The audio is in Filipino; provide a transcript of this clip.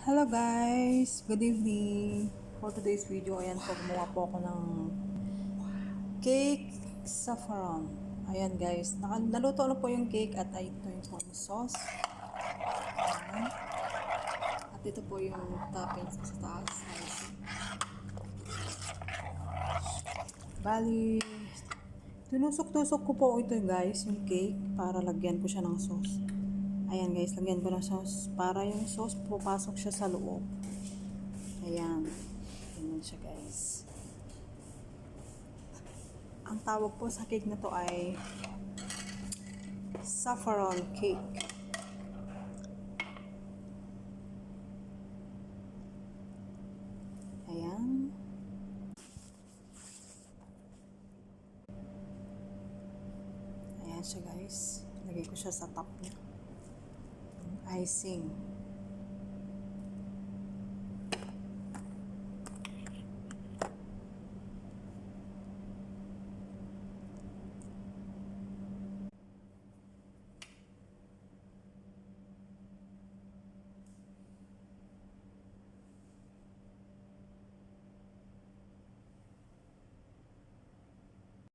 Hello guys! Good evening! For today's video, ayan po, gumawa po ako ng cake saffron. Ayan guys, naluto na po yung cake at ito yung po yung sauce. Ayan. At ito po yung toppings sa taas. Bali, tinusok-tusok ko po ito guys, yung cake, para lagyan ko siya ng sauce. Ayan guys, lagyan ko ng sauce para yung sauce pupasok siya sa loob. Ayan. Ayan siya guys. Ang tawag po sa cake na to ay saffron cake. Ayan. Ayan siya guys. Lagay ko siya sa top niya. Icing.